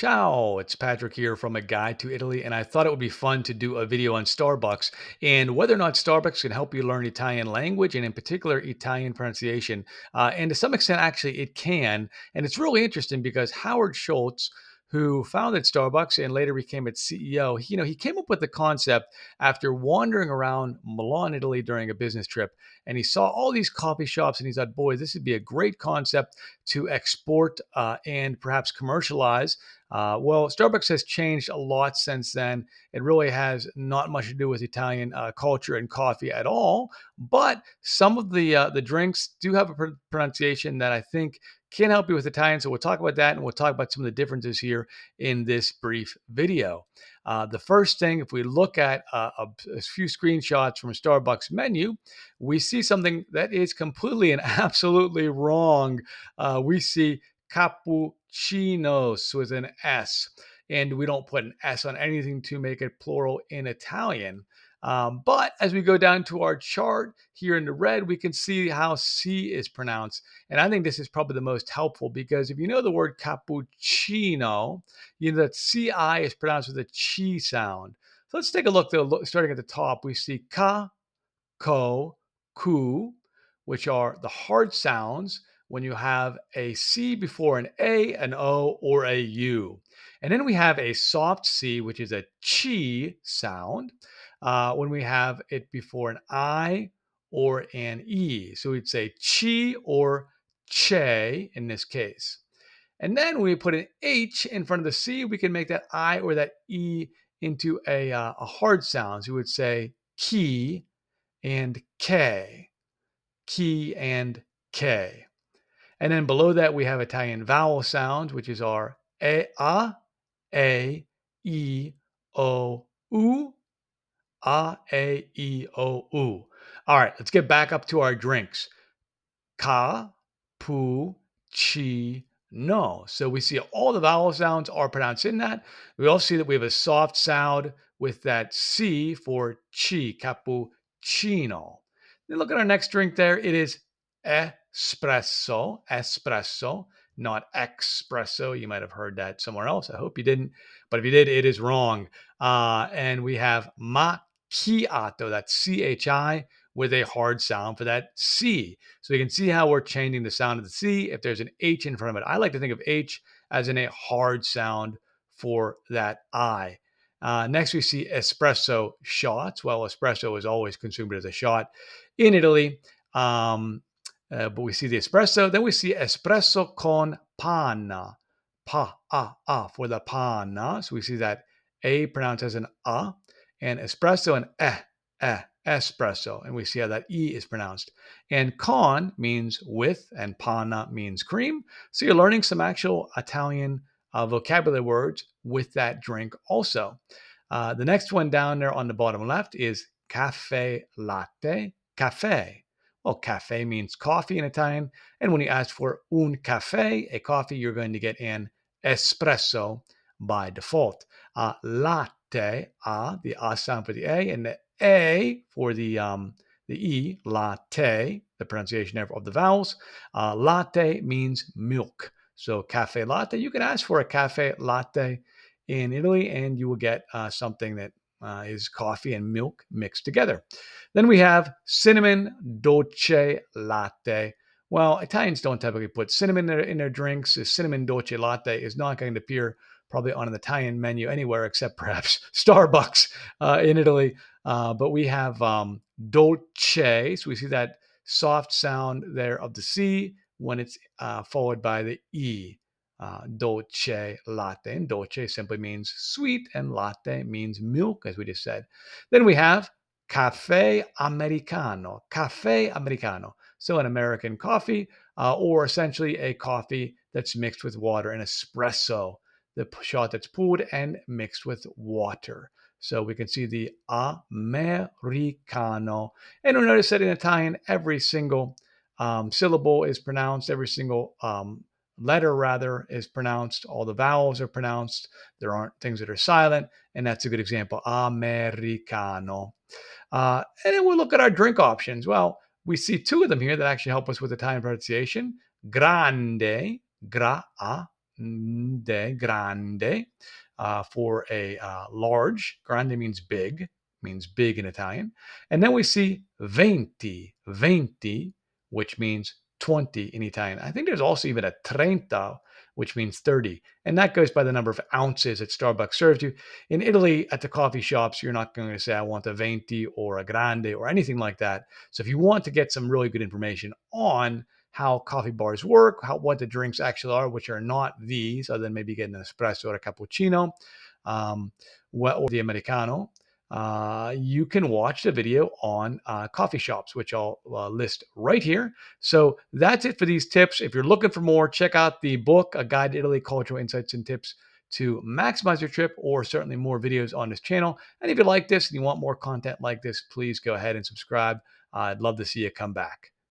Ciao, it's Patrick here from A Guide to Italy, and I thought it would be fun to do a video on Starbucks and whether or not Starbucks can help you learn Italian language and, in particular, Italian pronunciation. And to some extent, actually, it can. And it's really interesting because Howard Schultz, who founded Starbucks and later became its CEO, he came up with the concept after wandering around Milan, Italy during a business trip. And he saw all these coffee shops and he thought, boy, this would be a great concept to export and perhaps commercialize. Well, Starbucks has changed a lot since then. It really has not much to do with Italian culture and coffee at all. But some of the drinks do have a pronunciation that I think can help you with Italian. So we'll talk about that, and we'll talk about some of the differences here in this brief video. The first thing, if we look at a few screenshots from a Starbucks menu, we see something that is completely and absolutely wrong. We see cappuccinos with an S. And we don't put an S on anything to make it plural in Italian. But as we go down to our chart here in the red, we can see how C is pronounced. And I think this is probably the most helpful because if you know the word cappuccino, you know that CI is pronounced with a chi sound. So let's take a look, though. Starting at the top, we see ka, ko, ku, which are the hard sounds when you have a C before an A, an O, or a U. And then we have a soft C, which is a chi sound, when we have it before an I or an E. So we'd say chi or che in this case. And then when we put an H in front of the C, we can make that I or that E into a hard sound. So we would say ki and K, key and K. And then below that, we have Italian vowel sounds, which is our a, E, O, U, E, O, U. All right, let's get back up to our drinks. Ka, pu, chi, no. So we see all the vowel sounds are pronounced in that. We also see that we have a soft sound with that C for chi, cappuccino. Then look at our next drink there. It is espresso, not espresso. You might have heard that somewhere else. I hope you didn't. But if you did, it is wrong. And we have macchiato, that's CHI, with a hard sound for that C. So you can see how we're changing the sound of the C if there's an H in front of it. I like to think of H as in a hard sound for that I. Next, we see espresso shots. Well, espresso is always consumed as a shot in Italy. But we see the espresso. Then we see espresso con panna. For the panna. So we see that A pronounced as an A. And espresso and espresso. And we see how that E is pronounced. And con means with, and panna means cream. So you're learning some actual Italian vocabulary words with that drink also. The next one down there on the bottom left is cafe latte. Cafe. Well, cafe means coffee in Italian. And when you ask for un cafe, a coffee, you're going to get an espresso by default. Latte, the A sound for the A, and the A for the E, latte, the pronunciation of the vowels. Latte means milk. So cafe latte, you can ask for a cafe latte in Italy and you will get something that is coffee and milk mixed together. Then we have cinnamon dolce latte. Well, Italians don't typically put cinnamon in their drinks. A cinnamon dolce latte is not going to appear probably on an Italian menu anywhere except perhaps Starbucks in Italy. But we have dolce. So we see that soft sound there of the C when it's followed by the E. Dolce latte. And dolce simply means sweet, and latte means milk, as we just said. Then we have cafe americano. Cafe americano. So an American coffee, or essentially a coffee that's mixed with water, an espresso, the shot that's poured and mixed with water. So we can see the americano. And you'll notice that in Italian, every single syllable is pronounced, every single letter rather is pronounced. All the vowels are pronounced. There aren't things that are silent. And that's a good example. Americano. And then we'll look at our drink options. Well, we see two of them here that actually help us with Italian pronunciation. Grande, gra, grande, for a large. Grande means big in Italian. And then we see 20, which means 20 in Italian. I think there's also even a 30, which means 30. And that goes by the number of ounces that Starbucks serves you. In Italy, at the coffee shops, you're not going to say, I want a 20 or a grande or anything like that. So if you want to get some really good information on how coffee bars work, what the drinks actually are, which are not these, other than maybe getting an espresso or a cappuccino, um, or the Americano, you can watch the video on coffee shops, which I'll list right here. So that's it for these tips. If you're looking for more, check out the book, A Guide to Italy, Cultural Insights and Tips to Maximize Your Trip, or certainly more videos on this channel. And if you like this and you want more content like this, please go ahead and subscribe. I'd love to see you come back.